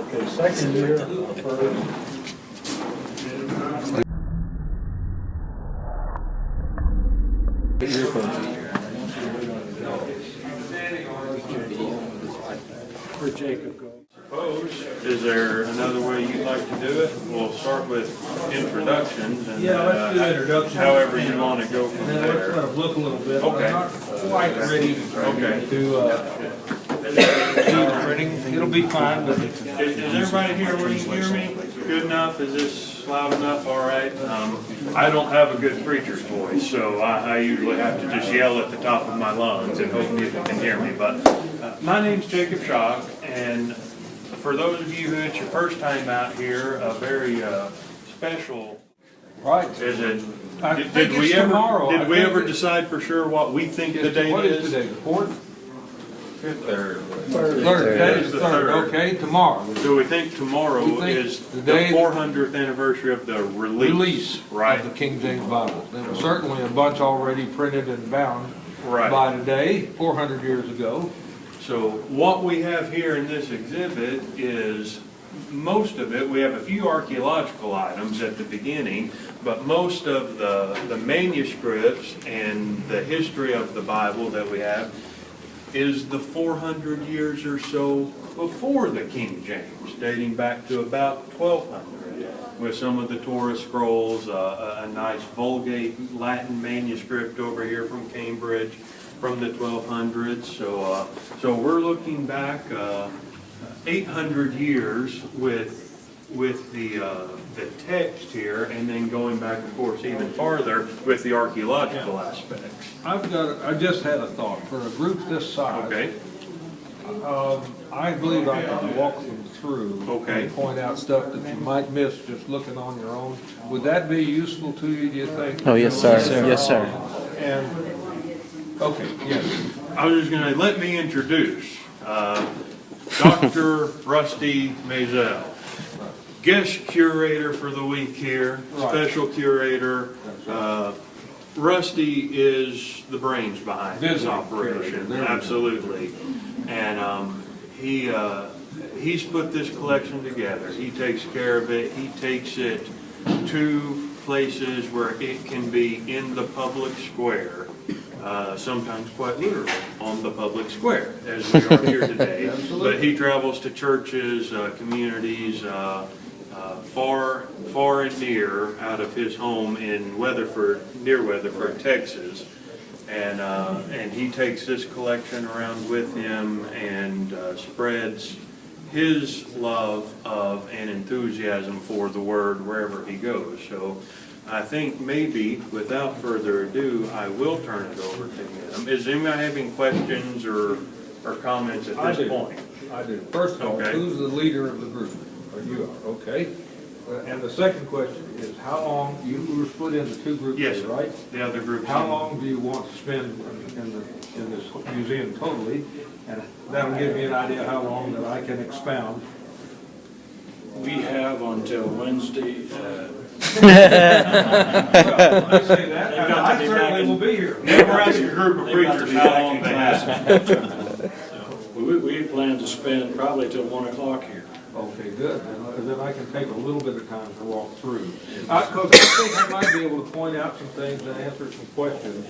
Okay, second year, first. Where Jacob goes. Is there another way you'd like to do it? We'll start with introductions and Yeah, let's do introductions. however you want to go from And then let's there. let it look a little bit. Okay. I'm not quite ready Okay. to, do the printing. It'll be fine, but Is everybody here where you can hear me? Good enough? Is this loud enough? All right. I don't have a good preacher's voice, so I usually have to just yell at the top of my lungs and hope people can hear me. But my name's Jacob Schock, and for those of you who it's your first time out here, a very special. right. Is it? I Did think we it's ever? tomorrow. I Did we think ever it- decide for sure what we think the date What is is? today, the fourth? Third. Third, that is The the third, third. okay, tomorrow. So we think tomorrow We think is the the day- 400th anniversary of the Release right? of the King James Bible. There was certainly a bunch already printed and bound Right. by today, 400 years ago. So what we have here in this exhibit is, most of it, we have a few archaeological items at the beginning, but most of the manuscripts and the history of the Bible that we have is the 400 years or so before the King James, dating back to about 1200, with some of the Torah scrolls, a nice Vulgate Latin manuscript over here from Cambridge from the 1200s. So we're looking back 800 years with the text here, and then going back, of course, even farther with the archaeological aspects. I just had a thought, for a group this size. Okay. I believe I can walk them through. Okay. And point out stuff that you might miss just looking on your own. Would that be useful to you, do you think? Oh, yes, sir. Yes, sir. And, okay, yes. I was just going to let me introduce Dr. Rusty Maisel, guest curator for the week here, Right. special curator. Rusty is the brains behind this Visiting operation, curator. There we go. absolutely. And he's put this collection together. He takes care of it. He takes it to places where it can be in the public square, sometimes quite literally on the public square, as we are here today. But he travels to churches, communities, far and near out of his home in Weatherford, near Weatherford, Texas. And he takes this collection around with him and spreads his love of and enthusiasm for the Word wherever he goes. So I think maybe, without further ado, I will turn it over to him. Is anybody having questions or comments at I this do. point? I do. First of all, Okay. who's the leader of the group? Or you are, okay? And the second question is, how long, you were split into two groups, Yes, here, right? the other groups. How long do you want to spend in this museum totally? And that'll give me an idea how long that I can expound. We have until Wednesday. Well, I say that, They've and got to I be certainly back in- will be here. Never ask a group of They've got to preachers be how back long in they class. have. We plan to spend probably till 1 o'clock here. Okay, good, and then I can take a little bit of time to walk through. Because I think I might be able to point out some things and answer some questions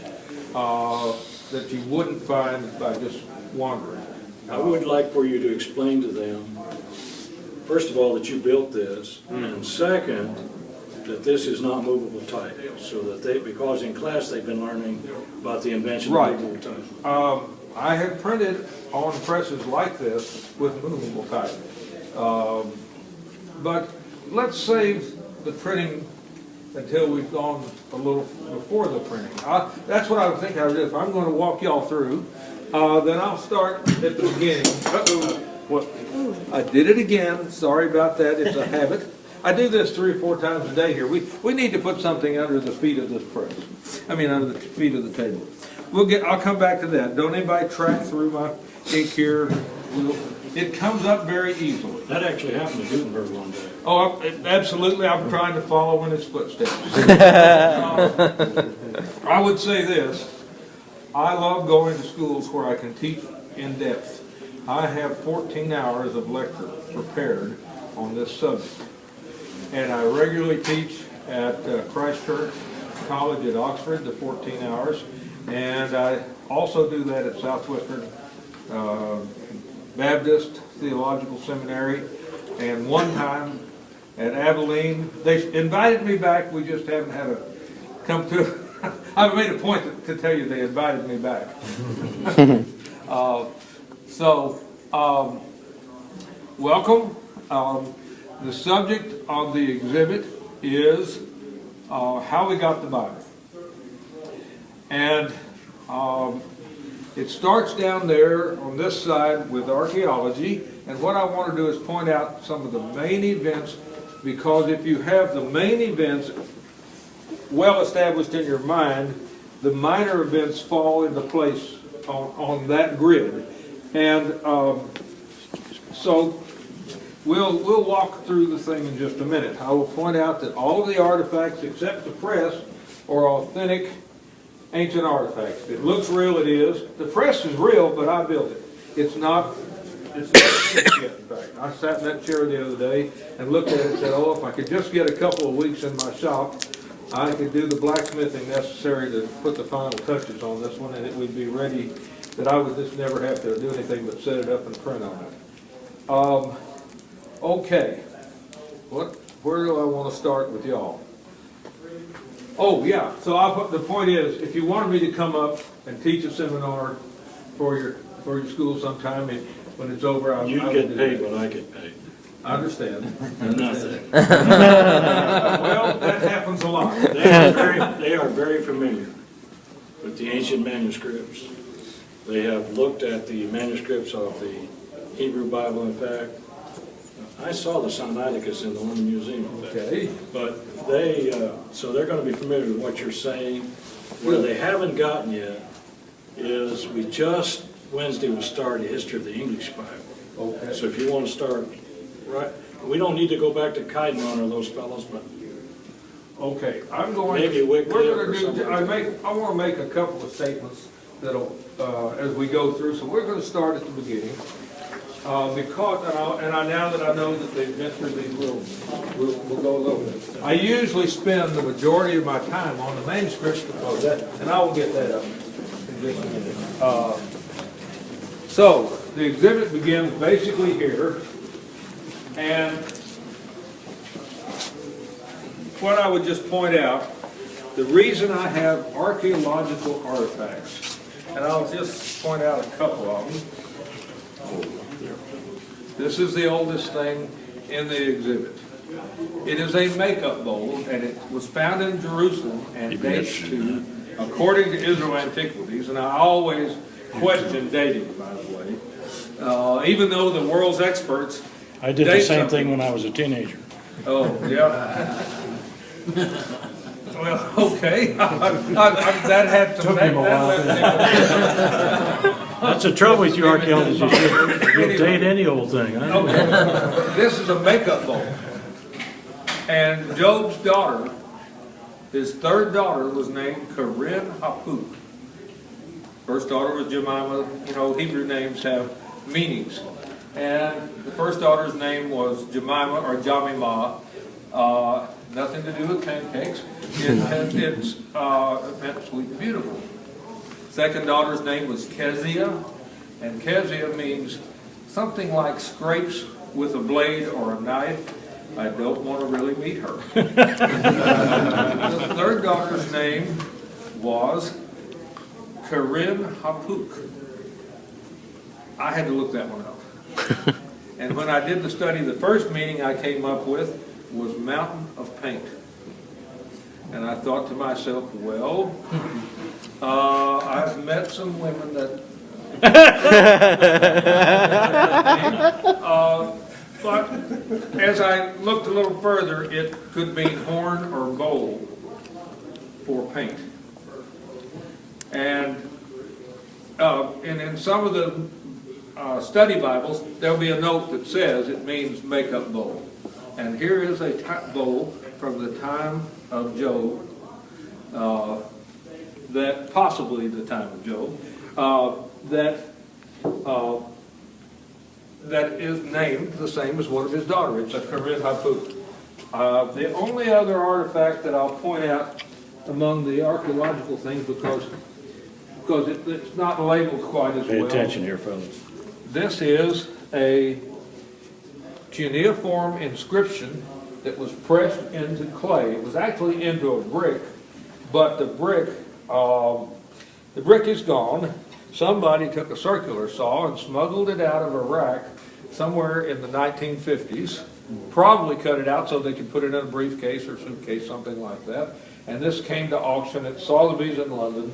that you wouldn't find by just wandering. I would like for you to explain to them, first of all, that you built this, and second, that this is not movable type, so that because in class they've been learning about the invention Right. of movable type. I have printed on presses like this with movable type. But let's save the printing until we've gone a little before the printing. That's what I would think I would do. If I'm going to walk y'all through, then I'll start at the beginning. What? I did it again. Sorry about that. It's a habit. I do this 3 or 4 times a day here. We need to put something under the feet of this press. Under the feet of the table. I'll come back to that. Don't anybody track through my ink here. It comes up very easily. That actually happened to Gutenberg one day. Oh, absolutely. I'm trying to follow in his footsteps. I would say this. I love going to schools where I can teach in depth. I have 14 hours of lecture prepared on this subject. And I regularly teach at Christ Church College at Oxford, the 14 hours, and I also do that at Southwestern Baptist Theological Seminary, and one time at Abilene. They invited me back, we just haven't had a come to. I've made a point to tell you they invited me back. Welcome. The subject of the exhibit is how we got the Bible. And it starts down there on this side with archaeology, and what I want to do is point out some of the main events, because if you have the main events well established in your mind, the minor events fall into place on that grid. And so we'll walk through the thing in just a minute. I will point out that all of the artifacts except the press are authentic ancient artifacts. It looks real, it is. The press is real, but I built it. It's not finished yet, in fact. I sat in that chair the other day and looked at it and said, oh, if I could just get a couple of weeks in my shop, I could do the blacksmithing necessary to put the final touches on this one, and it would be ready, that I would just never have to do anything but set it up and print on it. Okay. Where do I want to start with y'all? Oh, yeah. So the point is, if you wanted me to come up and teach a seminar for your school sometime, when it's over, You get paid when I get paid. I understand. Nothing. Well, that happens a lot. They are very familiar with the ancient manuscripts. They have looked at the manuscripts of the Hebrew Bible, in fact. I saw the Sinaiticus in the London Museum, in fact. Okay. But so they're going to be familiar with what you're saying. Where they haven't gotten yet is Wednesday will start a history of the English Bible. Okay. So if you want to start, right, we don't need to go back to Kainon or those fellows, but Okay, I'm going. Maybe Wycliffe We're or going to do. somebody. I want to make a couple of statements that'll as we go through. So we're going to start at the beginning because now that I know that they've been through these we'll go a little bit. I usually spend the majority of my time on the manuscripts because and I will get that up in just a minute. So the exhibit begins basically here, and what I would just point out, the reason I have archaeological artifacts, and I'll just point out a couple of them. This is the oldest thing in the exhibit. It is a makeup bowl, and it was found in Jerusalem and dates to, according to Israel Antiquities, and I always question dating, by the way, even though the world's experts. I did the same thing when I was a teenager. Oh, yeah. Well, okay. That had some. Took him a while. That's the trouble with you archaeologists. You'll date any old thing. I know. Okay. This is a makeup bowl. And Job's daughter, his third daughter, was named Karen Hapuk. First daughter was Jemima. You know, Hebrew names have meanings. And the first daughter's name was Jemima or Jamimah. Nothing to do with pancakes. It meant sweet and beautiful. Second daughter's name was Kezia, and Kezia means something like scrapes with a blade or a knife. I don't want to really meet her. The third daughter's name was Karen Hapuk. I had to look that one up. And when I did the study, the first meaning I came up with was mountain of paint. And I thought to myself, well, I've met some women that but as I looked a little further, it could mean horn or bowl for paint. And in some of the study Bibles, there'll be a note that says it means makeup bowl. And here is a bowl from the time of Job, that possibly the time of Job, that that is named the same as one of his daughter. It's a Corinth Haput. The only other artifact that I'll point out among the archaeological things, because it's not labeled quite as Pay well. attention here, fellas. This is a cuneiform inscription that was pressed into clay. It was actually into a brick, but the brick is gone. Somebody took a circular saw and smuggled it out of Iraq somewhere in the 1950s. Probably cut it out so they could put it in a briefcase or suitcase, something like that. And this came to auction at Sotheby's in London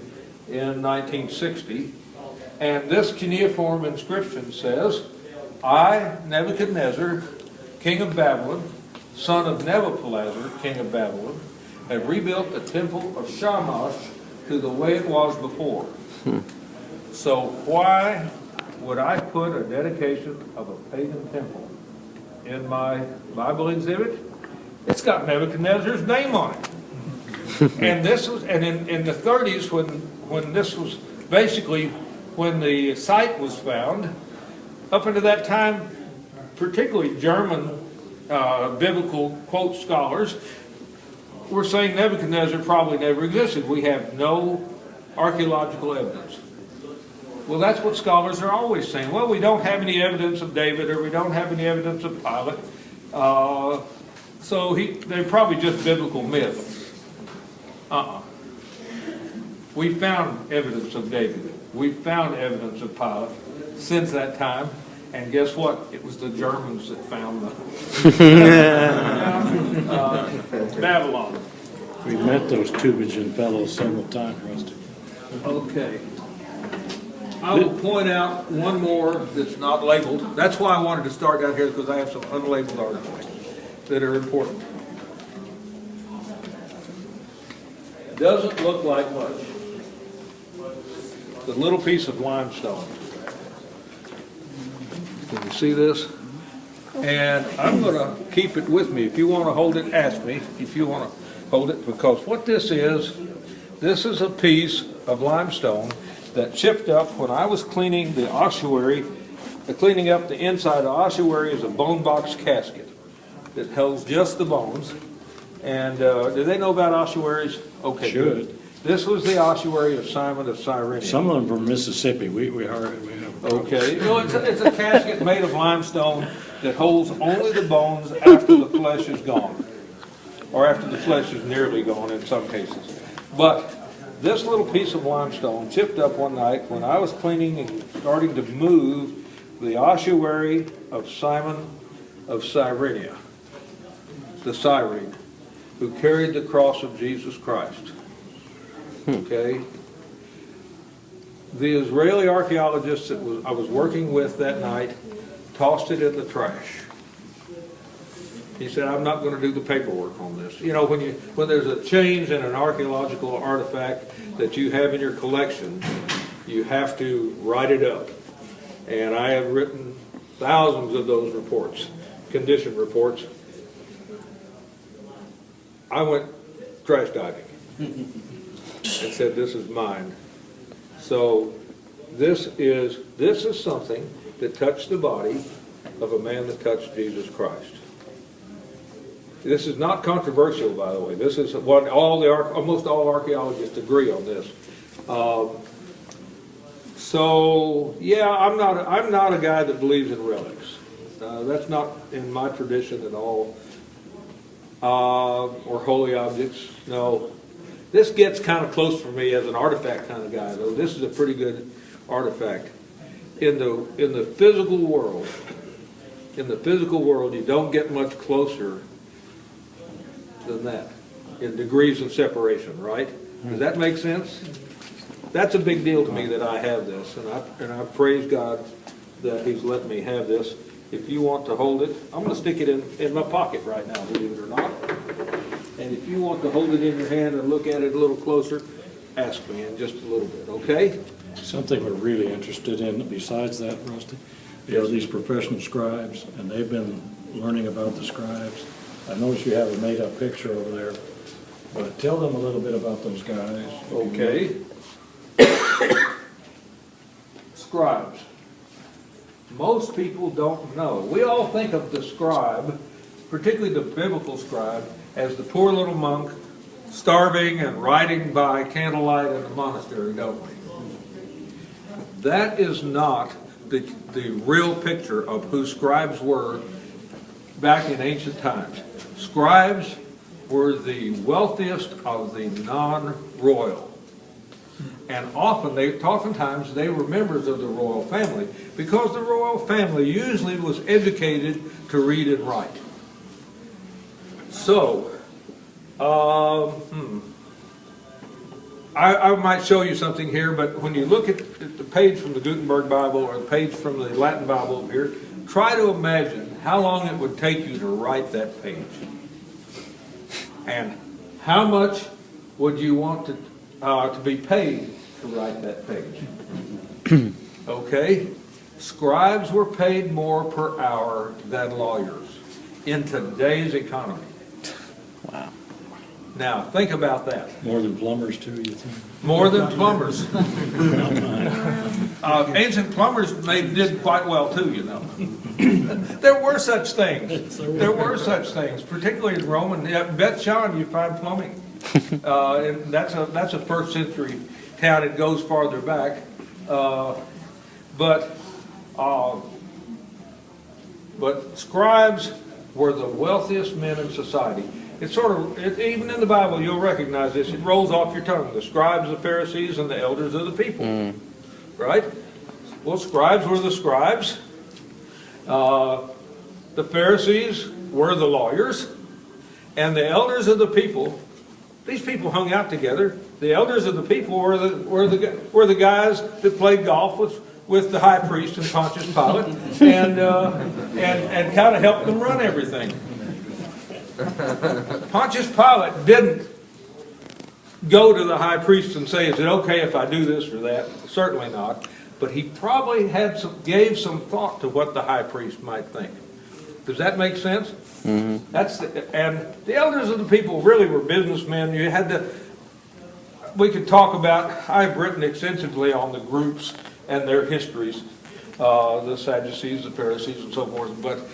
in 1960. And this cuneiform inscription says, I, Nebuchadnezzar, king of Babylon, son of Nebuchadnezzar, king of Babylon, have rebuilt the temple of Shamash to the way it was before. So why would I put a dedication of a pagan temple in my Bible exhibit? It's got Nebuchadnezzar's name on it. And this was, and in the 30s, when this was basically when the site was found, up until that time, particularly German biblical quote scholars were saying Nebuchadnezzar probably never existed. We have no archaeological evidence. Well, that's what scholars are always saying. Well, we don't have any evidence of David, or we don't have any evidence of Pilate. So they're probably just biblical myths. We found evidence of David. We found evidence of Pilate since that time. And guess what? It was the Germans that found Babylon. We've met those Tübingen fellows several times, Rusty. Okay. I will point out one more that's not labeled. That's why I wanted to start down here, because I have some unlabeled artifacts that are important. Doesn't look like much. It's a little piece of limestone. Can you see this? And I'm going to keep it with me. If you want to hold it, ask me if you want to hold it, because what this is a piece of limestone that chipped up when I was cleaning the ossuary. Cleaning up the inside of the ossuary is a bone box casket that holds just the bones. And do they know about ossuaries? Okay, Should. good. This was the ossuary of Simon of Cyrene. Some of them from Mississippi. We have. Okay, well, it's a casket made of limestone that holds only the bones after the flesh is gone, or after the flesh is nearly gone in some cases. But this little piece of limestone chipped up one night when I was cleaning and starting to move the ossuary of Simon of Cyrene, the Cyrene, who carried the cross of Jesus Christ. Okay? The Israeli archaeologist that I was working with that night tossed it in the trash. He said, I'm not going to do the paperwork on this. You know, when there's a change in an archaeological artifact that you have in your collection, you have to write it up. And I have written thousands of those reports, condition reports. I went trash diving and said, this is mine. So this is something that touched the body of a man that touched Jesus Christ. This is not controversial, by the way. This is what almost all archaeologists agree on this. So yeah, I'm not a guy that believes in relics. That's not in my tradition at all. Or holy objects. No. This gets kind of close for me as an artifact kind of guy, though. This is a pretty good artifact. In the physical world, you don't get much closer than that in degrees of separation, right? Does that make sense? That's a big deal to me that I have this, and I praise God that He's let me have this. If you want to hold it, I'm going to stick it in my pocket right now, believe it or not. And if you want to hold it in your hand and look at it a little closer, ask me in just a little bit, okay? Something we're really interested in besides that, Rusty, are these professional scribes, and they've been learning about the scribes. I notice you have a made-up picture over there, but tell them a little bit about those guys. Okay. Scribes. most people don't know. We all think of the scribe, particularly the biblical scribe, as the poor little monk starving and writing by candlelight in a monastery, don't we? That is not the real picture of who scribes were back in ancient times. Scribes were the wealthiest of the non-royal. And oftentimes they were members of the royal family, because the royal family usually was educated to read and write. So, I might show you something here, but when you look at the page from the Gutenberg Bible or the page from the Latin Bible over here, try to imagine how long it would take you to write that page. And how much would you want to be paid to write that page? Okay? Scribes were paid more per hour than lawyers in today's economy. Wow. Now, think about that. More than plumbers too, you think? More than plumbers. Ancient plumbers did quite well too, you know. There were such things. There were such things, particularly in Rome. And Beth Shan, you find plumbing. And that's a first century town. It goes farther back. But scribes were the wealthiest men in society. It's even in the Bible, you'll recognize this. It rolls off your tongue. The scribes, the Pharisees, and the elders of the people. Right? Well, scribes were the scribes. The Pharisees were the lawyers. And the elders of the people, these people hung out together. The elders of the people were the guys that played golf with the high priest and Pontius Pilate and kind of helped them run everything. Pontius Pilate didn't go to the high priest and say, is it okay if I do this or that? Certainly not. But he probably gave some thought to what the high priest might think. Does that make sense? Mm-hmm. And the elders of the people really were businessmen. We could talk about, I've written extensively on the groups and their histories, the Sadducees, the Pharisees, and so forth. But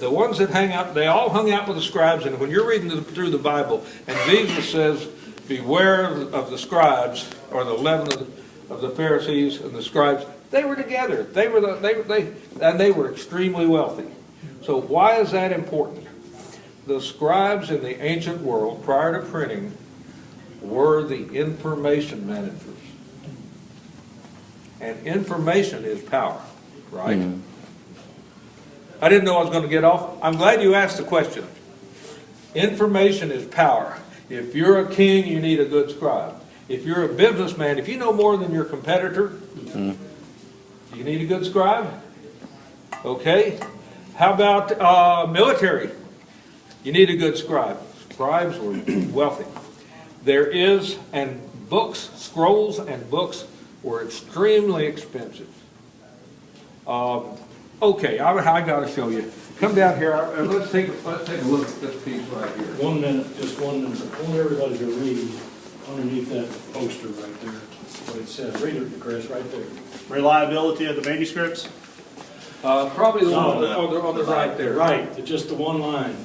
the ones that hang out, they all hung out with the scribes. And when you're reading through the Bible, and Jesus says, beware of the scribes, or the leaven of the Pharisees and the scribes, they were together. They were extremely wealthy. So why is that important? The scribes in the ancient world, prior to printing, were the information managers. And information is power, right? Mm-hmm. I didn't know I was going to get off. I'm glad you asked the question. Information is power. If you're a king, you need a good scribe. If you're a businessman, if you know more than your competitor, you need a good scribe. Okay? How about military? You need a good scribe. Scribes were wealthy. And books, scrolls and books were extremely expensive. Okay, I got to show you. Come down here and let's take a look at this piece right here. 1 minute, just 1 minute. I want everybody to read underneath that poster right there what it says. Read it, Chris, right there. Reliability of the manuscripts? Probably the one on the right there. Right, just the one line.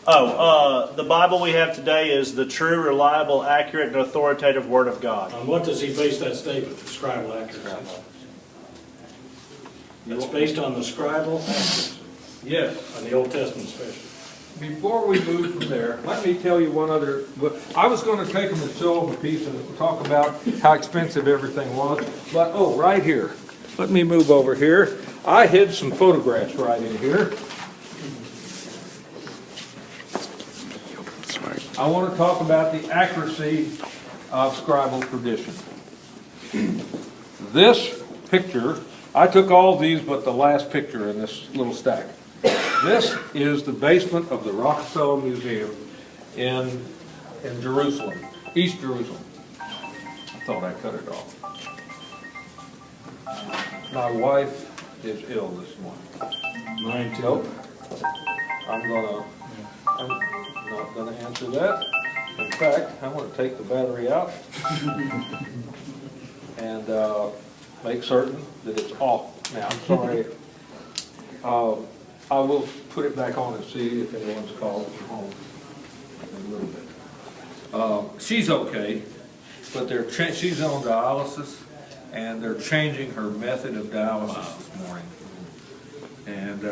The Bible we have today is the true, reliable, accurate, and authoritative Word of God. On what does he base that statement, the scribal accuracy? It's based on the scribal accuracy. Yes. On the Old Testament especially. Before we move from there, let me tell you one other. I was going to take them and show them a piece and talk about how expensive everything was. But, right here. Let me move over here. I hid some photographs right in here. Sorry. I want to talk about the accuracy of scribal tradition. This picture, I took all these but the last picture in this little stack. This is the basement of the Rockefeller Museum in Jerusalem, East Jerusalem. I thought I cut it off. My wife is ill this morning. Mine too. Nope. I'm not gonna answer that. In fact, I'm gonna take the battery out. And make certain that it's off. Now, I'm sorry. I will put it back on and see if anyone's called from home in a little bit. She's okay, but she's on dialysis, and they're changing her method of dialysis this morning. And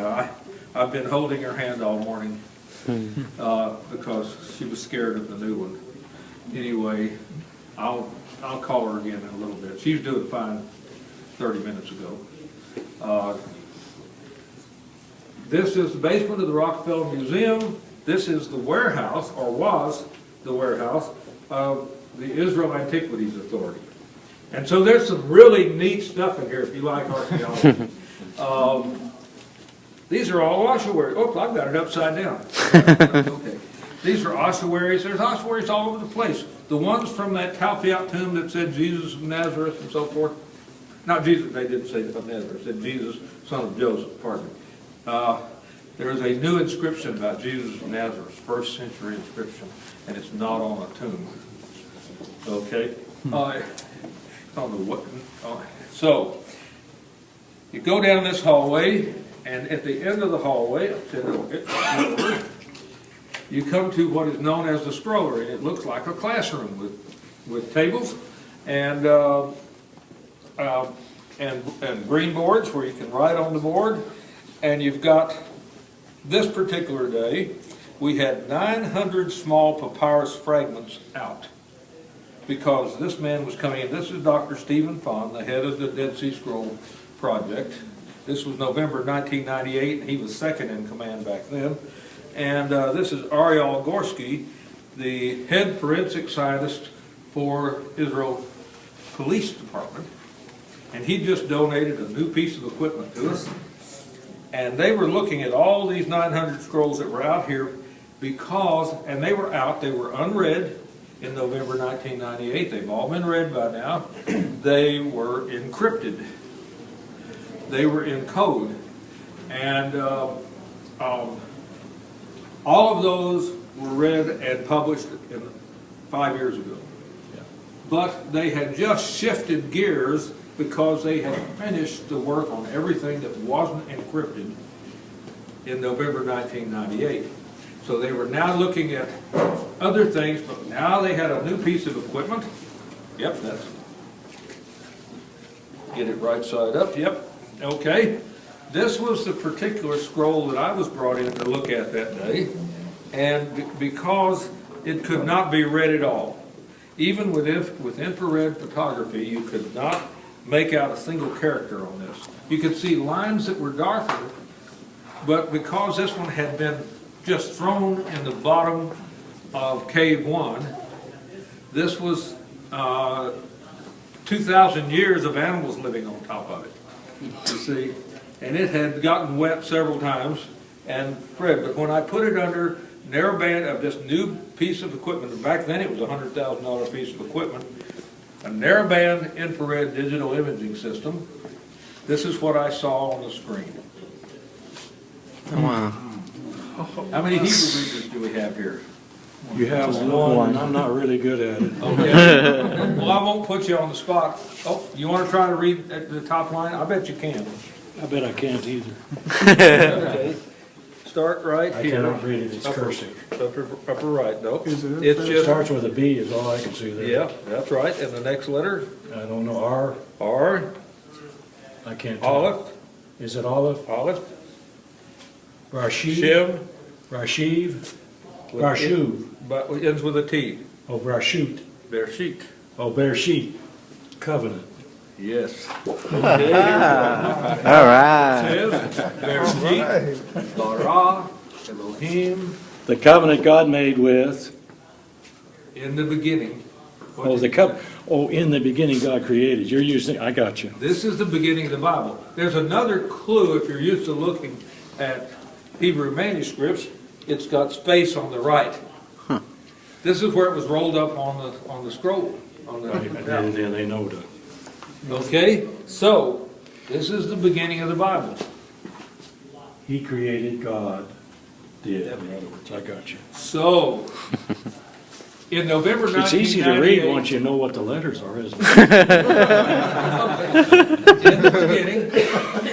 I've been holding her hand all morning because she was scared of the new one. Anyway, I'll call her again in a little bit. She was doing fine 30 minutes ago. This is the basement of the Rockefeller Museum. This is the warehouse, or was the warehouse, of the Israel Antiquities Authority. And so there's some really neat stuff in here if you like archaeology. These are all ossuaries. Oops, I've got it upside down. Okay. These are ossuaries. There's ossuaries all over the place. The ones from that Talpiot tomb that said Jesus of Nazareth and so forth. Not Jesus, they didn't say of Nazareth. It said Jesus, son of Joseph, pardon me. There is a new inscription about Jesus of Nazareth, first century inscription, and it's not on a tomb. Okay? On the what? So, you go down this hallway, and at the end of the hallway, you come to what is known as the scrollery. It looks like a classroom with tables and green boards where you can write on the board. And you've got, this particular day, we had 900 small papyrus fragments out because this man was coming in. This is Dr. Stephen Fahn, the head of the Dead Sea Scroll Project. This was November 1998, and he was second in command back then. And this is Ariel Gorski, the head forensic scientist for Israel Police Department. And he just donated a new piece of equipment to us. And they were looking at all these 900 scrolls that were out here because, and they were unread in November 1998. They've all been read by now. They were encrypted. They were in code. And all of those were read and published 5 years ago. But they had just shifted gears because they had finished the work on everything that wasn't encrypted in November 1998. So they were now looking at other things, but now they had a new piece of equipment. Yep, that's, get it right side up, yep, okay. This was the particular scroll that I was brought in to look at that day, and because it could not be read at all, even with infrared photography, you could not make out a single character on this. You could see lines that were darker, but because this one had been just thrown in the bottom of Cave 1, this was 2,000 years of animals living on top of it, you see. And it had gotten wet several times, and Fred, but when I put it under narrowband of this new piece of equipment, back then it was a $100,000 piece of equipment, a narrowband infrared digital imaging system, this is what I saw on the screen. Wow. How many Hebrew readers do we have here? You have one, and I'm not really good at it. Okay. Well, I won't put you on the spot. Oh, you want to try to read at the top line? I bet you can. I bet I can't either. Okay. Start right I here. cannot read it, it's cursive. Upper right, no. It's It just, starts with a B is all I can see there. yeah, that's right. And the next letter, I don't know, R, R, I can't tell. Aleph, Is it Aleph? Aleph, Rashid? Shim, Rashiv? Rashuv? but it ends with a T. Oh, Rashut. Bereshit. Oh, Bereshit. Covenant. Yes. All right. Says Bereshit, bara, Elohim, The covenant God made with, in the beginning. What oh, did the he covenant, say? oh, in the beginning God created. You're using, I got you. This is the beginning of the Bible. There's another clue if you're used to looking at Hebrew manuscripts. It's got space on the right. This is where it was rolled up on the scroll. And they know that. Okay, so this is the beginning of the Bible. He created, God did, in other words, I got you. So In November It's easy to read 1998, once you know what the letters are, isn't it?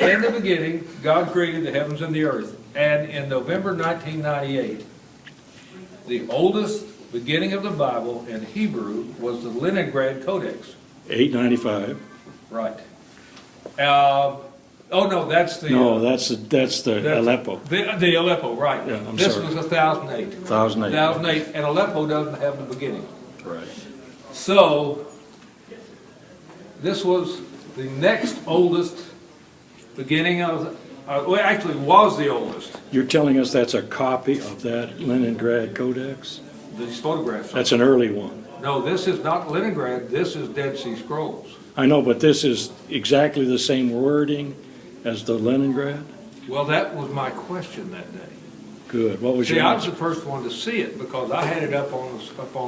in the beginning, God created the heavens and the earth. And in November 1998, the oldest beginning of the Bible in Hebrew was the Leningrad Codex. 895. Right. Oh, no, that's the. No, that's the Aleppo. The Aleppo, right. Yeah, I'm This sorry. was 1008. 1008. 1008, and Aleppo doesn't have the beginning. Right. So, this was the next oldest beginning of, well, actually was the oldest, You're telling us that's a copy of that Leningrad Codex? these photographs. That's an early one. No, this is not Leningrad, this is Dead Sea Scrolls. I know, but this is exactly the same wording as the Leningrad? Well, that was my question that day. Good. What was See, your I was the answer? first one to see it because I had it up on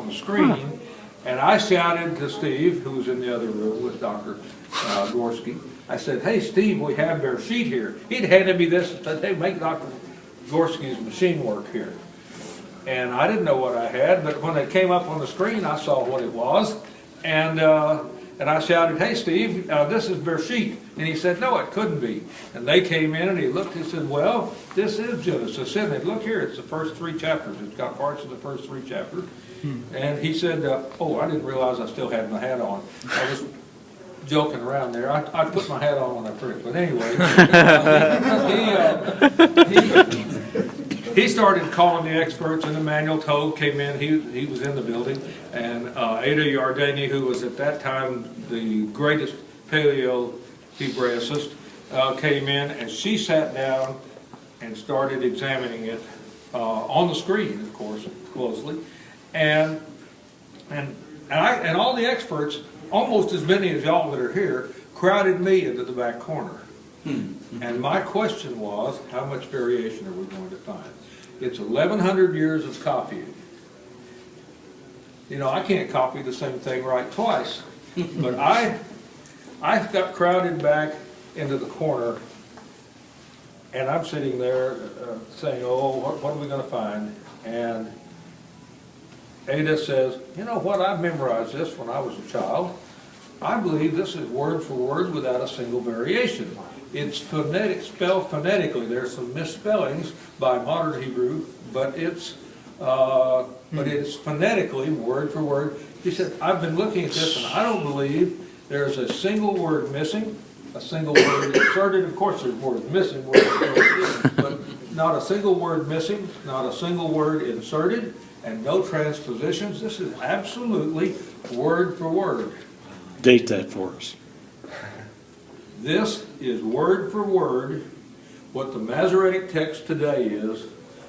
the screen, and I shouted to Steve, who was in the other room with Dr. Gorski. I said, "Hey, Steve, we have their sheet here." He'd handed me this and said, "Hey, make Dr. Gorski's machine work here." And I didn't know what I had, but when it came up on the screen, I saw what it was, and I shouted, "Hey, Steve, this is Bereshit." And he said, "No, it couldn't be." And they came in and he looked and said, "Well, this is Genesis, isn't it? Look here, it's the first 3 chapters. It's got parts of the first 3 chapters." And he said, "Oh, I didn't realize I still had my hat on. I was joking around there. I put my hat on when I print." But anyway, he started calling the experts, and Emmanuel Tobe came in. He was in the building, and Ada Yardeni, who was at that time the greatest paleo-Hebraicist, came in, and she sat down and started examining it on the screen, of course, closely, and all the experts, almost as many as y'all that are here, crowded me into the back corner. And my question was, how much variation are we going to find? It's 1,100 years of copying. You know, I can't copy the same thing right twice. But I got crowded back into the corner, and I'm sitting there saying, "Oh, what are we going to find?" And Ada says, "You know what, I memorized this when I was a child. I believe this is word for word without a single variation. It's spelled phonetically. There's some misspellings by modern Hebrew, but it's phonetically word for word." He said, "I've been looking at this, and I don't believe there's a single word missing, a single word inserted. Of course, there's words missing, but not a single word missing, not a single word inserted, and no transpositions. This is absolutely word for word." Date that for us. This is word for word what the Masoretic text today is,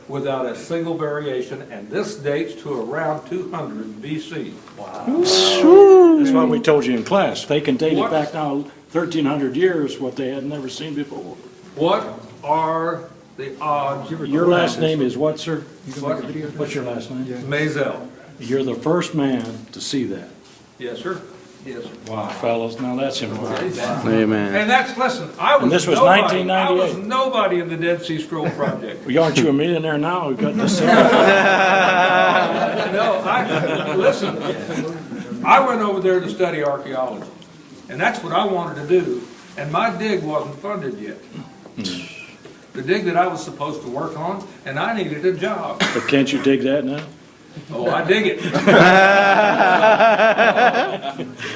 without a single variation, and this dates to around 200 BC. That's what we told you in class. They can date it What? back now 1,300 years, what they had never seen before. What are the odds? Your last name is what, sir? What? What's your last name? Mazel. You're the first man to see that. Yes, sir. Yes, sir. Wow, fellas, now that's important. Amen. And that's, listen, I was And this was nobody. 1998. I was nobody in the Dead Sea Scroll Project. Well, aren't you a millionaire now? We've got this. Listen, I went over there to study archaeology, and that's what I wanted to do, and my dig wasn't funded yet. The dig that I was supposed to work on, and I needed a job. But can't you dig that now? Oh, I dig it.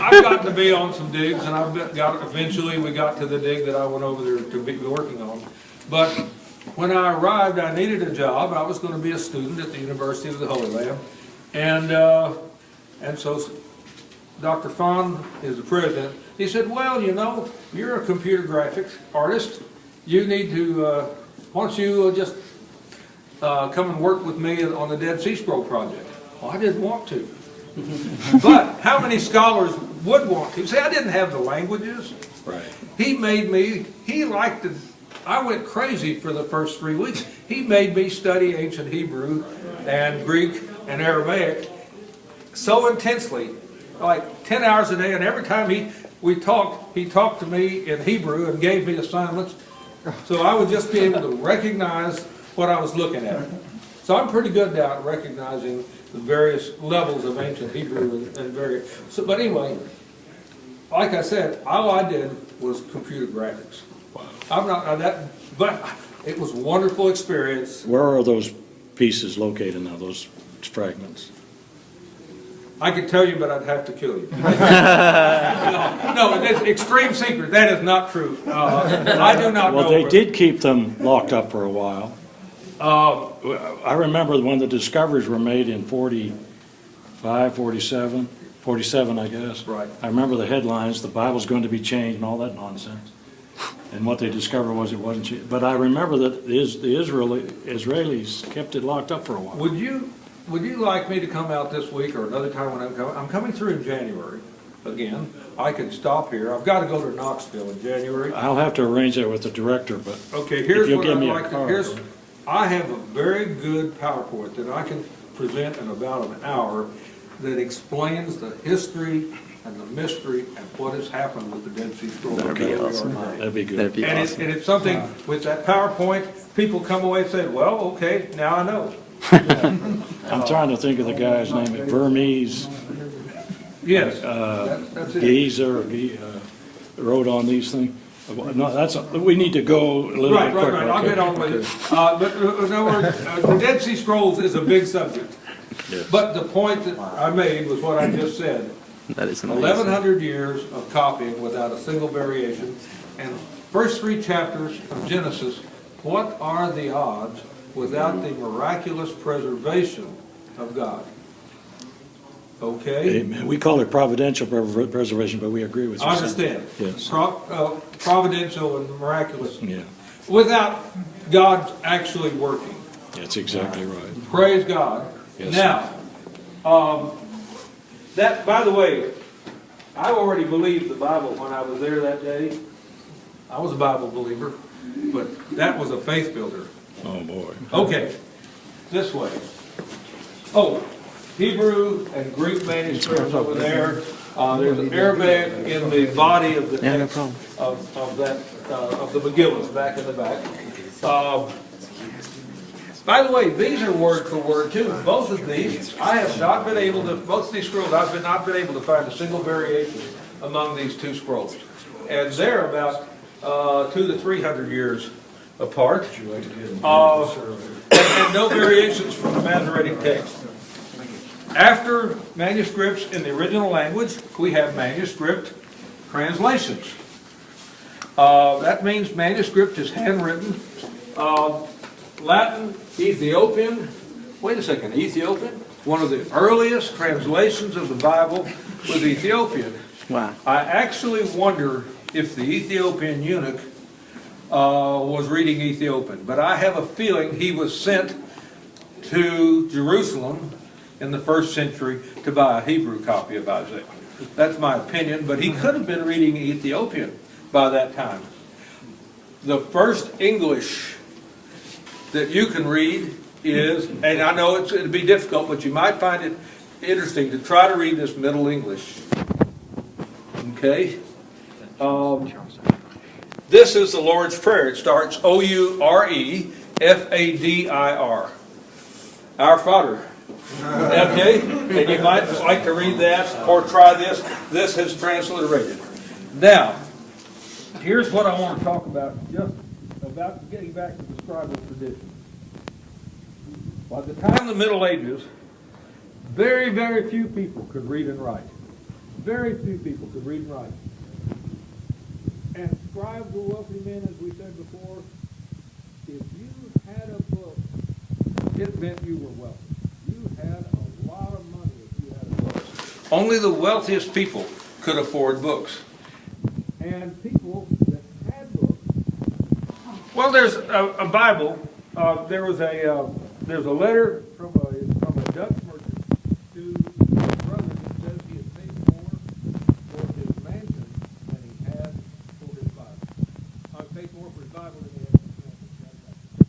I've gotten to be on some digs, and eventually we got to the dig that I went over there to be working on. But when I arrived, I needed a job. I was going to be a student at the University of the Holy Land. And so Dr. Fahn is the president. He said, "Well, you know, you're a computer graphics artist. You need to, why don't you just come and work with me on the Dead Sea Scroll Project?" Well, I didn't want to. But how many scholars would want to? See, I didn't have the languages. Right. He made me, he liked it. I went crazy for the first 3 weeks. He made me study ancient Hebrew and Greek and Aramaic so intensely, like 10 hours a day, and every time we talked, he talked to me in Hebrew and gave me assignments, so I would just be able to recognize what I was looking at. So I'm pretty good now at recognizing the various levels of ancient Hebrew and various, so, but anyway, like I said, all I did was computer graphics. I'm not, that, but it was a wonderful experience. Where are those pieces located now, those fragments? I could tell you, but I'd have to kill you. No, it's extreme secret. That is not true. I do not know. Well, they did keep them locked up for a while. Uh, I remember when the discoveries were made in 45, 47, 47, I guess. Right. I remember the headlines, the Bible's going to be changed and all that nonsense. And what they discovered was it wasn't changed. But I remember that the Israelis kept it locked up for a while. Would you like me to come out this week or another time when I'm coming? I'm coming through in January again. I can stop here. I've got to go to Knoxville in January. I'll have to arrange that with the director, but Okay, here's you'll what give I'd me a like to, card. I have a very good PowerPoint that I can present in about an hour that explains the history and the mystery and what has happened with the Dead Sea Scrolls. That'd be awesome. that'd be good. That'd be And awesome. it's something, with that PowerPoint, people come away and say, well, okay, now I know. I'm trying to think of the guy's name, Vermes Yes, that's it. Geezer, wrote on these things. No, we need to go a little Right, bit quicker. I'll okay. get on with it. But in other words, the Dead Sea Scrolls is a big subject. Yes. But the point that I made was what I just said. That is amazing. 1,100 years of copying without a single variation. And first 3 chapters of Genesis, what are the odds without the miraculous preservation of God? Okay? Amen. We call it providential preservation, but we agree with you. I understand. Yes. Providential and miraculous. Yeah, Without God actually working. that's exactly right. Praise God. Yes. Now, that, by the way, I already believed the Bible when I was there that day. I was a Bible believer, but that was a faith builder. Oh, boy. Okay, this way. Oh, Hebrew and Greek manuscripts over there. There's an Arabic in the body of the Yeah, no text problem. of the Megillah back in the back. By the way, these are word for word too. Both of these, I have not been able to, both of these scrolls, I've not been able to find a single variation among these 2 scrolls. And they're about 200 to 300 years apart. And no variations from the Masoretic text. After manuscripts in the original language, we have manuscript translations. That means manuscript is handwritten. Latin, Ethiopian, wait a second, Ethiopian? One of the earliest translations of the Bible was Ethiopian. Wow. I actually wonder if the Ethiopian eunuch was reading Ethiopian, but I have a feeling he was sent to Jerusalem in the 1st century to buy a Hebrew copy of Isaiah. That's my opinion, but he could have been reading Ethiopian by that time. The first English that you can read is, and I know it'd be difficult, but you might find it interesting to try to read this Middle English. Okay? This is the Lord's Prayer. It starts O-U-R-E-F-A-D-I-R. Our Father. Okay? And you might like to read that or try this. This is transliterated. Now, here's what I want to talk about, just about getting back to the scribal tradition. By the time of the Middle Ages, very, very few people could read and write. Very few people could read and write. And scribes were wealthy men, as we said before. If you had a book, it meant you were wealthy. You had a lot of money if you had a book. Only the wealthiest people could afford books. And people that had books. Well, there's a Bible. There's a letter from a Dutch merchant to his brother that says he had paid more for his mansion than he had for his Bible. Paid more for his Bible than he had for his mansion.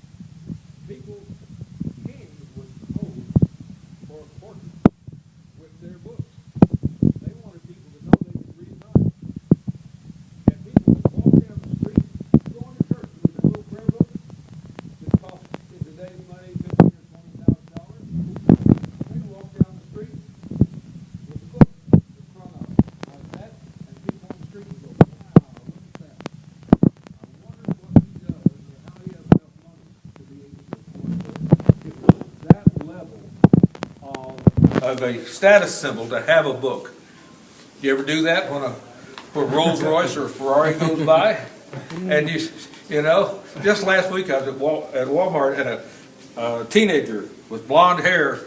People, kings would pose for portraits with their books. They wanted people to know they could read and write. And people would walk down the street, going to church with their little prayer book that cost in today's money $15,000 or $20,000. of a status symbol to have a book. You ever do that when a Rolls Royce or a Ferrari goes by? And you know, just last week I was at Walmart and a teenager with blonde hair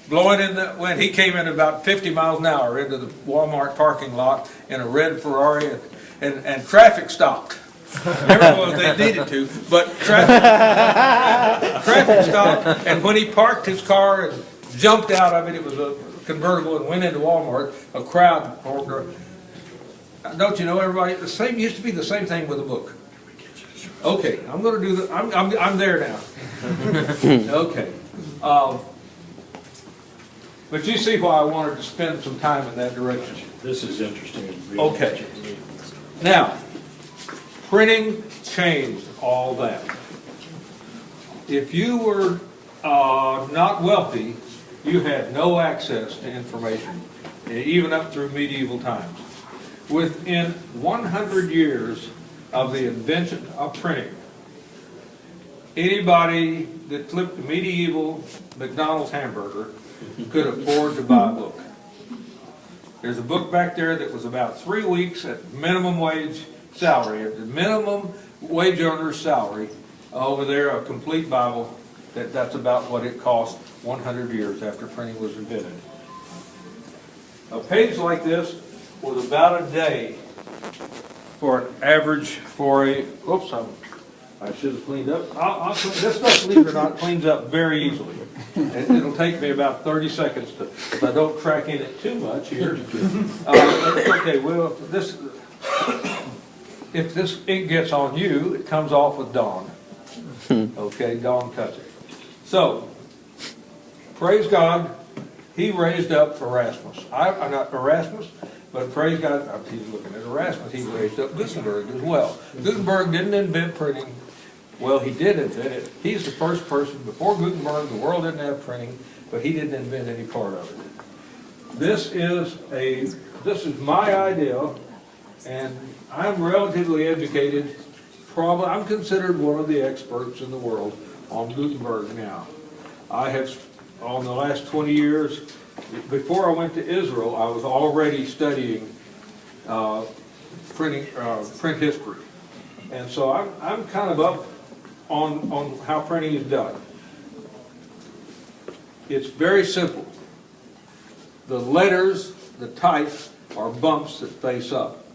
blowing in the wind. He came in about 50 miles an hour into the Walmart parking lot in a red Ferrari, and traffic stopped. Never know if they needed to, but traffic stopped, and when he parked his car and jumped out of it, it was a convertible, and went into Walmart, a crowd formed. Don't you know, everybody, the same used to be the same thing with a book. Okay, I'm going to do the. I'm there now. Okay, but you see why I wanted to spend some time in that direction. This is interesting. Okay. Now, printing changed all that. If you were not wealthy, you had no access to information, even up through medieval times. Within 100 years of the invention of printing, anybody that flipped a medieval McDonald's hamburger could afford to buy a book. There's a book back there that was about 3 weeks at minimum wage salary, at the minimum wage earner's salary. Over there, a complete Bible, that's about what it cost 100 years after printing was invented. A page like this was about a day for an average, for a, oops, I should have cleaned up. This stuff, believe it or not, cleans up very easily. It'll take me about 30 seconds to, if I don't track in it too much here. Okay, well, if this ink gets on you, it comes off with Dawn. Okay, Dawn cuts it. So, praise God, he raised up Erasmus. I'm not Erasmus, but praise God, he's looking at Erasmus, he raised up Gutenberg as well. Gutenberg didn't invent printing. Well, he did invent it. He's the first person. Before Gutenberg, the world didn't have printing, but he didn't invent any part of it. This is my idea, and I'm relatively educated. Probably, I'm considered one of the experts in the world on Gutenberg now. I have, on the last 20 years, before I went to Israel, I was already studying print history. And so I'm kind of up on how printing is done. It's very simple. The letters, the type, are bumps that face up.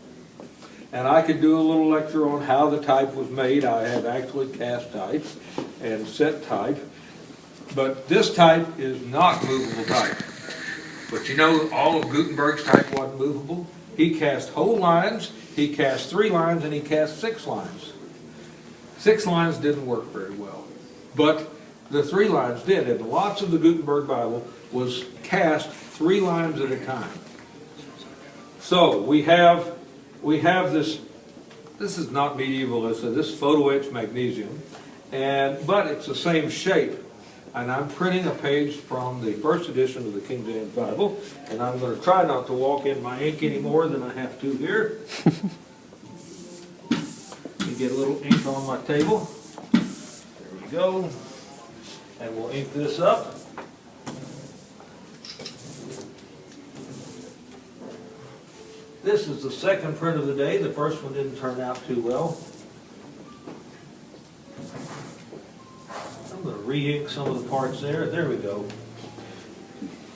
And I could do a little lecture on how the type was made. I have actually cast type and set type. But this type is not movable type. But you know, all of Gutenberg's type wasn't movable. He cast whole lines, he cast 3 lines, and he cast 6 lines. 6 lines didn't work very well. But the 3 lines did, and lots of the Gutenberg Bible was cast 3 lines at a time. So we have this is not medieval, this is photo etched magnesium, but it's the same shape. And I'm printing a page from the first edition of the King James Bible, and I'm going to try not to walk in my ink any more than I have to here. Let me get a little ink on my table. There we go. And we'll ink this up. This is the second print of the day. The first one didn't turn out too well. I'm going to re-ink some of the parts there. There we go.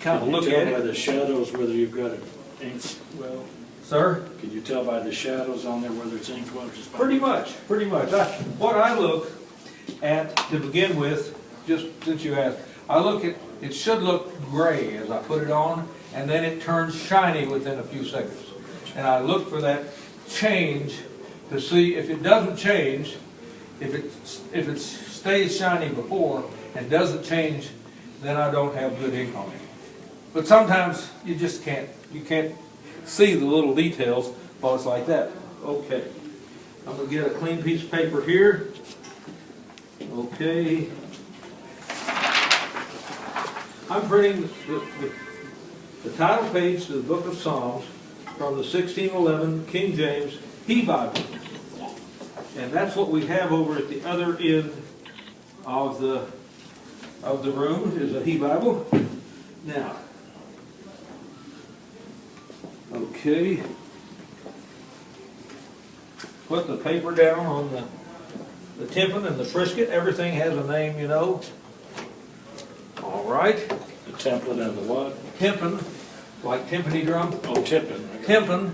Kind of look at Can you tell by it. the shadows whether you've got it inked well? Sir? Can you tell by the shadows on there whether it's inked well? Pretty much. What I look at to begin with, just since you asked, I look at, it should look gray as I put it on, and then it turns shiny within a few seconds. And I look for that change to see if it doesn't change, if it stays shiny before and doesn't change, then I don't have good ink on it. But sometimes you just can't see the little details while it's like that. Okay, I'm going to get a clean piece of paper here. Okay. I'm printing the title page to the book of Psalms from the 1611 King James He Bible. And that's what we have over at the other end of the room, is a He Bible. Now, Okay. Put the paper down on the Timpin and the Frisket. Everything has a name, you know. All right. The template and the what? Timpin, like timpani drum. Oh, tipping. Timpin,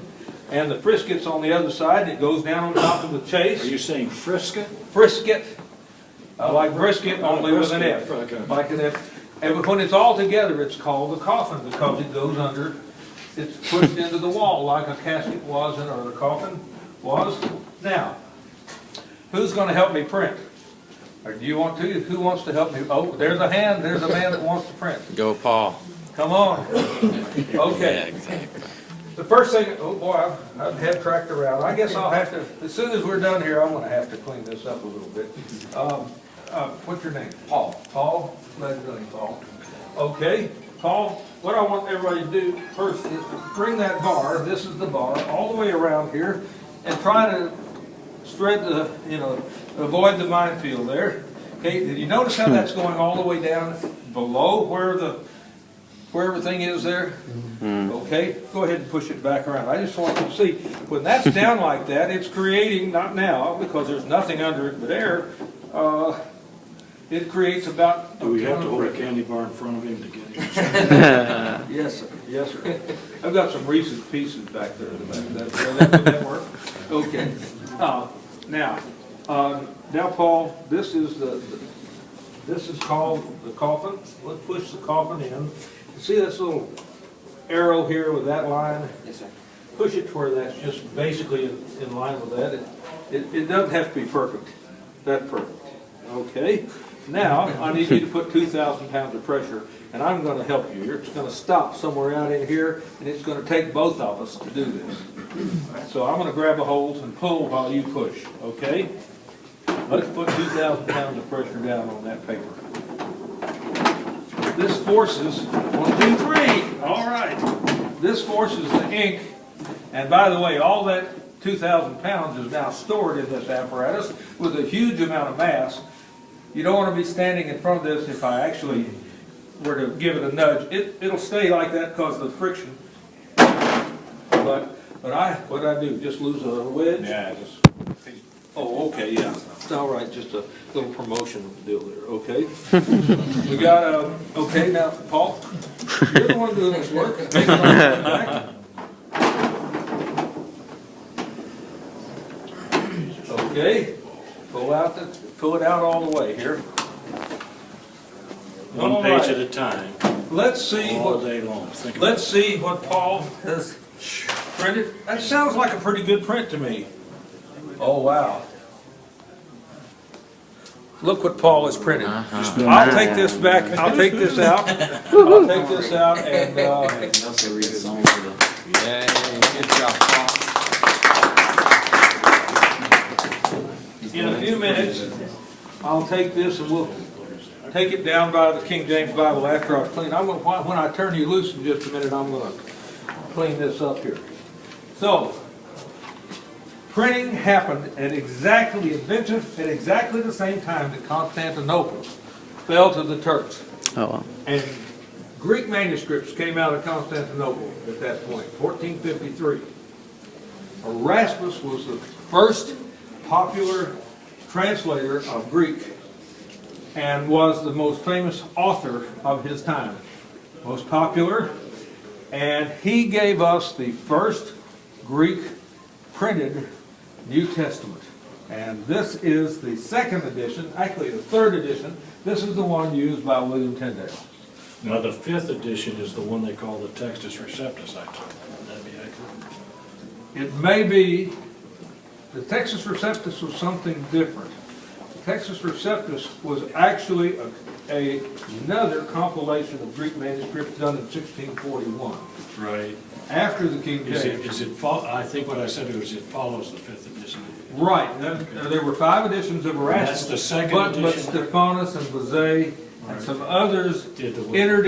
and the Frisket's on the other side. It goes down on top of the Are chase. you saying Frisket? Frisket, like brisket, only with an F. Okay. Like an F. And when it's all together, it's called the coffin because it goes under, it's pushed into the wall like a casket was in, or the coffin was. Now, who's gonna help me print? Or do you want to? Who wants to help me? Oh, there's a hand, there's a man that wants to print. Go, Paul. Come on. Okay. The first thing, oh boy, I've head tracked around. I guess I'll have to, as soon as we're done here, I'm gonna have to clean this up a little bit. What's your name? Paul. Paul? Glad to know you, Paul. Okay, Paul, what I want everybody to do first is bring that bar, this is the bar, all the way around here, and try to spread the, avoid the minefield there. Okay, did you notice how that's going all the way down below where everything is there? Okay, go ahead and push it back around. I just want you to see, when that's down like that, it's creating, not now, because there's nothing under it but air, it creates about. Do we have to hold a candy bar in front of him to get him? Yes, sir, yes, sir. I've got some Reese's Pieces back there. Would that work? Okay. Now, Paul, this is called the coffin. Let's push the coffin in. See this little arrow here with that line? Yes, sir. Push it to where that's just basically in line with that. It doesn't have to be perfect. That's perfect. Okay. Now, I need you to put 2,000 pounds of pressure, and I'm going to help you. It's going to stop somewhere out in here, and it's going to take both of us to do this. So I'm going to grab a hold and pull while you push, okay? Let's put 2,000 pounds of pressure down on that paper. This forces, 1, 2, 3, all right. This forces the ink, and by the way, all that 2,000 pounds is now stored in this apparatus with a huge amount of mass. You don't want to be standing in front of this if I actually were to give it a nudge. It'll stay like that because of the friction. But what I do, just lose a wedge? Yeah, just. Oh, okay, yeah. All right, just a little promotion deal there, okay? We got, okay, now, Paul, you're the one doing this work. Take it on back. Okay, pull it out all the way here. One page at a time, Let's see all what, day long. Think about let's see what Paul has printed. That sounds like a pretty good print to me. Oh, wow. Look what Paul has printed. I'll take this back, I'll take this out, I'll take this out and, Also read a song for the. Yay, good job, Paul. in a few minutes, I'll take this and we'll take it down by the King James Bible after I've cleaned. When I turn you loose in just a minute, I'm going to clean this up here. So, printing happened at exactly the same time that Constantinople fell to the Turks. Oh, wow. And Greek manuscripts came out of Constantinople at that point, 1453. Erasmus was the first popular translator of Greek and was the most famous author of his time. Most popular. And he gave us the first Greek printed New Testament. And this is the second edition, actually the third edition. This is the one used by William Tyndale. it. Now, the 5th edition is the one they call the Textus Receptus, actually. Would that be accurate? It may be, the Textus Receptus was something different. The Textus Receptus was actually another compilation of Greek manuscripts done in 1641, Right. after the King James. I think what I said was it follows the 5th edition. Right, there were 5 editions of Erasmus. That's the second but edition. Stephanus and Bosé and some others Did the- entered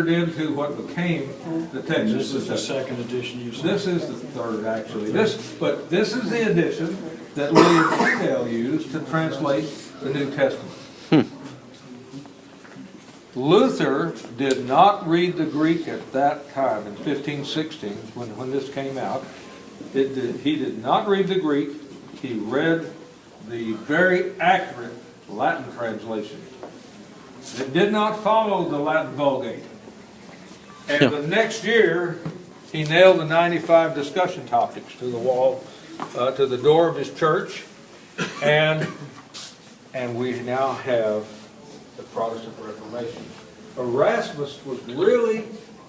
into what became the Textus This is the Receptus. second edition you said? This is the third, actually. But this is the edition that William Tyndale used to translate the New Testament. Luther did not read the Greek at that time in 1516 when this came out. He did not read the Greek. He read the very accurate Latin translation. It did not follow the Latin Vulgate. And the next year, he nailed the 95 discussion topics to the wall, to the door of his church, and we now have the Protestant Reformation. Erasmus was really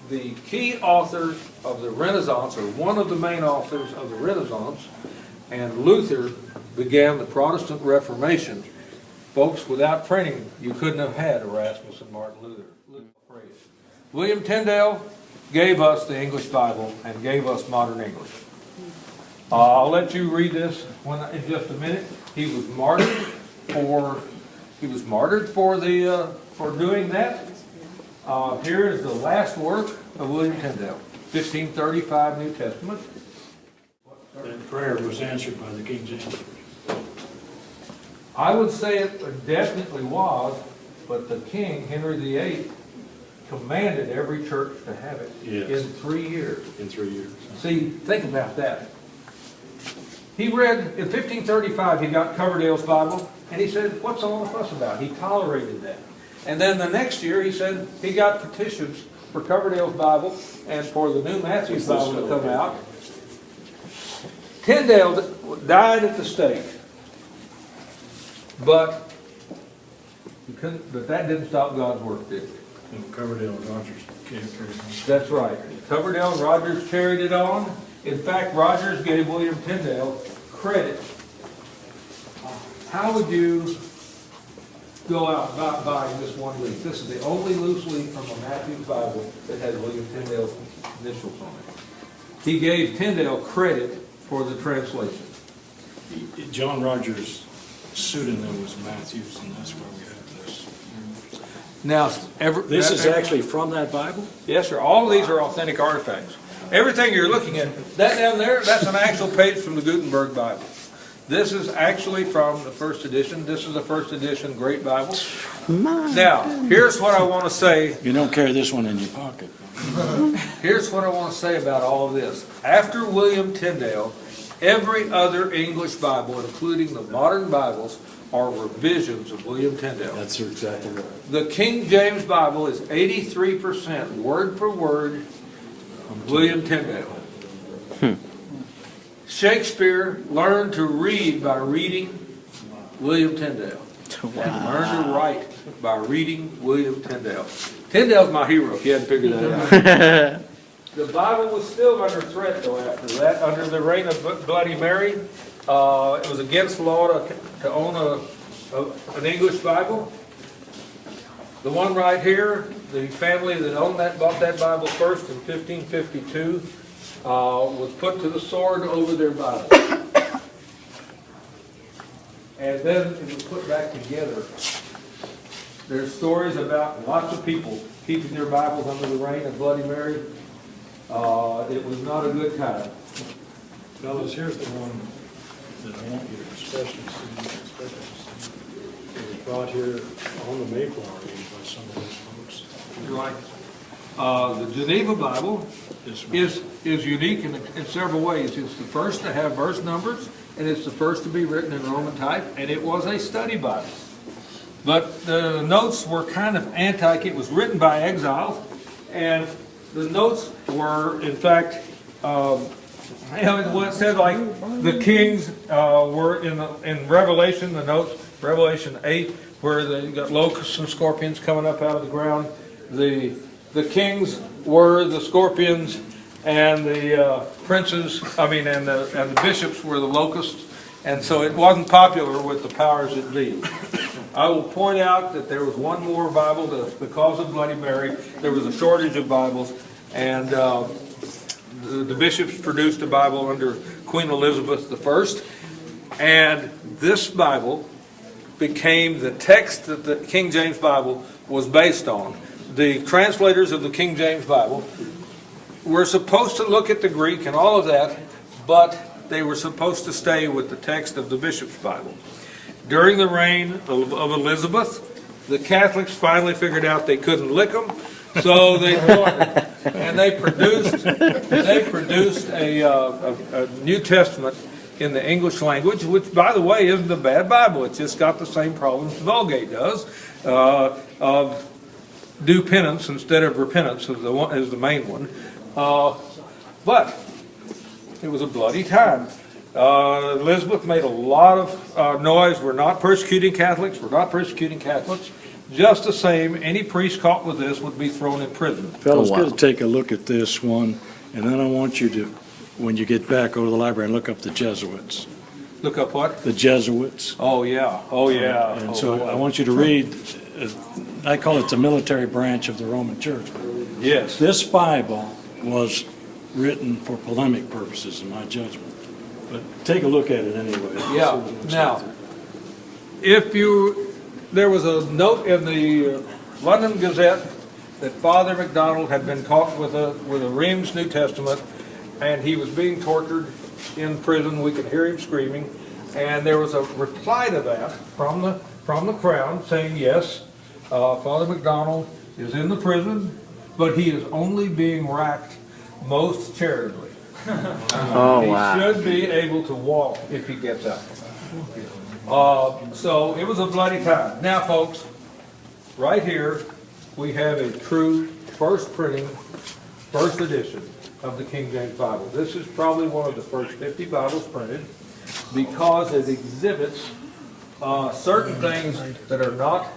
the key author of the Renaissance, or one of the main authors of the Renaissance, and Luther began the Protestant Reformation. Folks, without printing, you couldn't have had Erasmus and Martin Luther. William Tyndale gave us the English Bible and gave us modern English. I'll let you read this in just a minute. He was martyred for doing that. Here is the last work of William Tyndale, 1535 New Testament. That prayer was answered by the King James. I would say it definitely was, but the king, Henry VIII, commanded every church to have it Yes. in 3 years. In 3 years. See, think about that. He read, in 1535, he got Coverdale's Bible, and he said, what's all the fuss about? He tolerated that. And then the next year, he said he got petitions for Coverdale's Bible and for the new Matthew's Bible to come out. Tyndale died at the stake, but that didn't stop God's work, did it? And Coverdale and Rogers carried on. That's right. Coverdale and Rogers carried it on. In fact, Rogers gave William Tyndale credit. How would you go out about buying this one leaf? This is the only loose leaf from a Matthew's Bible that has William Tyndale's initials on it. He gave Tyndale credit for the translation. John Rogers' pseudonym was Matthews, and that's where we have this. Now, This is actually from that Bible? yes, sir. All of these are authentic artifacts. Everything you're looking at, that down there, that's an actual page from the Gutenberg Bible. This is actually from the first edition. This is the first edition Great Bible. Now, here's what I want to say. You don't carry this one in your pocket. Here's what I want to say about all of this. After William Tyndale, every other English Bible, including the modern Bibles, are revisions of William Tyndale. That's exactly right. The King James Bible is 83% word for word William Tyndale. Shakespeare learned to read by reading William Tyndale. And learned to write by reading William Tyndale. Tyndale's my hero, if you hadn't figured that out. The Bible was still under threat, though, after that. Under the reign of Bloody Mary, it was against law to own an English Bible. The one right here, the family that bought that Bible first in 1552, was put to the sword over their Bible. And then it was put back together. There's stories about lots of people keeping their Bibles under the reign of Bloody Mary. It was not a good time. Fellas, here's the one that I want you to especially see. It was brought here on the Mayflower by some of those folks. Right. The Geneva Bible is unique in several ways. It's the first to have verse numbers, and it's the first to be written in Roman type, and it was a study Bible. But the notes were kind of antique. It was written by exiles, and the notes were, in fact, what it said, like the kings were in Revelation, the notes, Revelation 8, where they got locusts and scorpions coming up out of the ground. The kings were the scorpions, and the princes, and the bishops were the locusts, and so it wasn't popular with the powers that be. I will point out that there was one more Bible because of Bloody Mary. There was a shortage of Bibles, and the bishops produced a Bible under Queen Elizabeth I, and this Bible became the text that the King James Bible was based on. The translators of the King James Bible were supposed to look at the Greek and all of that, but they were supposed to stay with the text of the bishop's Bible. During the reign of Elizabeth, the Catholics finally figured out they couldn't lick them, so they and they produced a New Testament in the English language, which, by the way, isn't a bad Bible. It's just got the same problems the Vulgate does, of do penance instead of repentance is the main one. But it was a bloody time. Elizabeth made a lot of noise. We're not persecuting Catholics. We're not persecuting Catholics. Just the same, any priest caught with this would be thrown in prison. Fellas, Oh, wow. good to take a look at this one, and then I want you to, when you get back, go to the library and look up the Jesuits. Look up what? The Jesuits. Oh, yeah. Oh, yeah. And so I want you to read, I call it the military branch of the Roman Church. Yes. This Bible was written for polemic purposes, in my judgment. But take a look at it anyway. Yeah. Now, there was a note in the London Gazette that Father McDonald had been caught with a Reims New Testament, and he was being tortured in prison. We could hear him screaming, and there was a reply to that from the Crown saying, yes, Father McDonald is in the prison, but he is only being racked most charitably. Oh, wow. He should be able to walk if he gets out. So it was a bloody time. Now, folks, right here, we have a true first printing, first edition of the King James Bible. This is probably one of the first 50 Bibles printed because it exhibits certain things that are not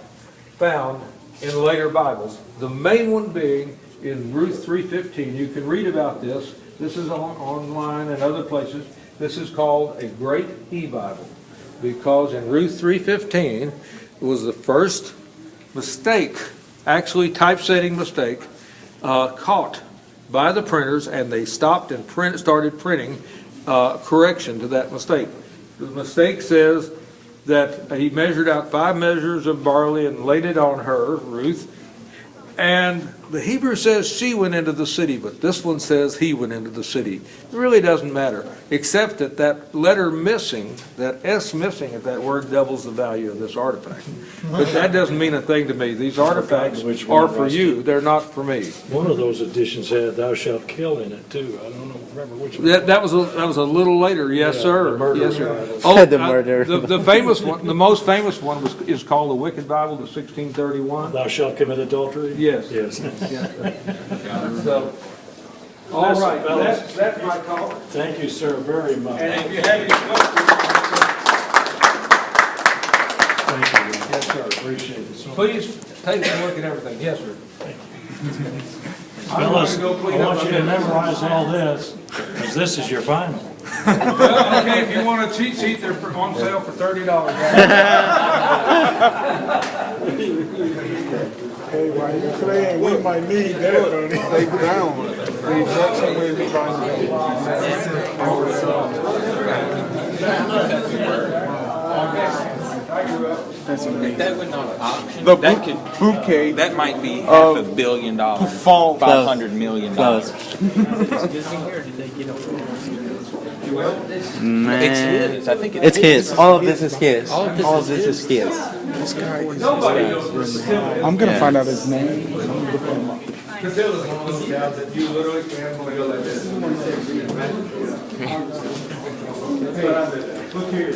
found in later Bibles. The main one being in Ruth 3:15. You can read about this. This is online and other places. This is called a Great E-Bible because in Ruth 3:15 it was the first mistake, actually typesetting mistake, caught by the printers, and they stopped and started printing correction to that mistake. The mistake says that he measured out 5 measures of barley and laid it on her, Ruth, and the Hebrew says she went into the city, but this one says he went into the city. It really doesn't matter, except that that letter missing, that S missing at that word doubles the value of this artifact. But that doesn't mean a thing to me. These artifacts Which one, are for Rusty? you, they're not for me. One of those editions had "Thou shalt kill" in it too. I don't remember which one. That was a little later, yes, Yeah, sir. the murder Yes, sir. Bible. Oh, The murder. The famous one, the most famous one is called the Wicked Bible, the 1631. "Thou shalt commit adultery"? Yes. Yes. So, all right, Fellas. that's my call. Thank you, sir, very much. And if you have any questions, Thank you. Yes, sir. Appreciate it. So- please take a look at everything. Yes, sir. Fellas, go clean I up want my you to mess. memorize all this, because this is your final. Well, okay, if you want a cheat sheet, they're on sale for $30. Hey, while you playing, we might need that, buddy. They down. The exact same way we That would not auction. The That could, bouquet that might be $500 million. fall. $500 million. Close. Man. It's his. I think It's his. All of this is his. All of this is his. This guy is. Nobody knows this. I'm gonna find out his name. Casilla is one of those gals that you literally can't believe like this. Look here.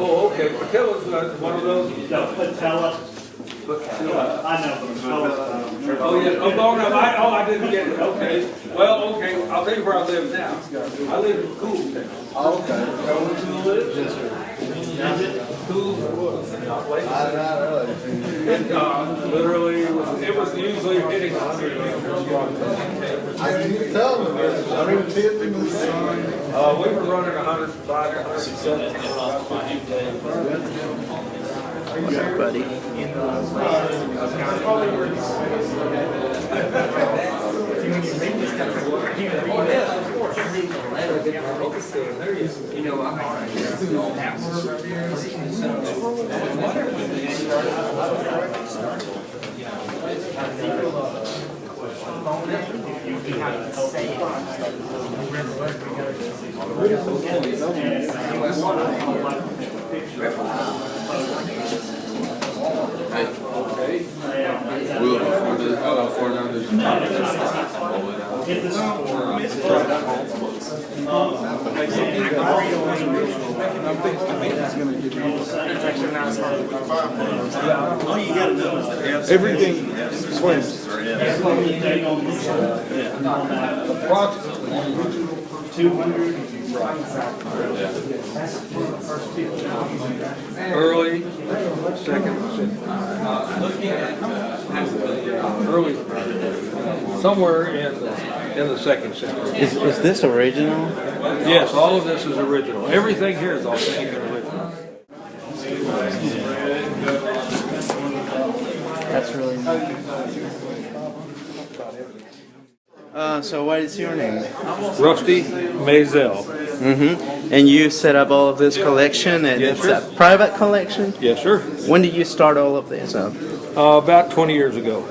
Oh, okay, Patilla's one of those. No, Patella. I know them. Oh, yeah, I didn't get it, okay. Well, okay, I'll tell you where I live now. I live in Cooltown. Oh, okay. Know where Cool lives? Yes, sir. Cool, not Lake. Literally, it was usually hitting 100 meters. I didn't tell him this. I didn't see it in the sign. We were running 105, 107. Buddy. We'll afford this. I'll afford now this. Everything swims. Early, second, early, somewhere in the second century. Is this original? Yes, all of this is original. Everything here is authentic and original. That's really nice. So what is your name? Rusty Mazel. Mm-hmm. And you set up all of this collection, and Yes, it's sir. a private collection? Yes, sir. When did you start all of this up? About 20 years ago.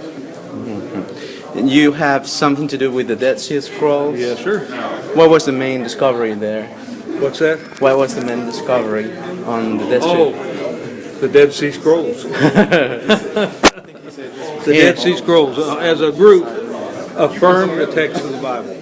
And you have something to do with the Dead Sea Scrolls? Yes, sir. What was the main discovery there? What's that? What was the main discovery on the Dead Sea? Oh, the Dead Sea Scrolls. The Dead Sea Scrolls, as a group, affirm the text of the Bible.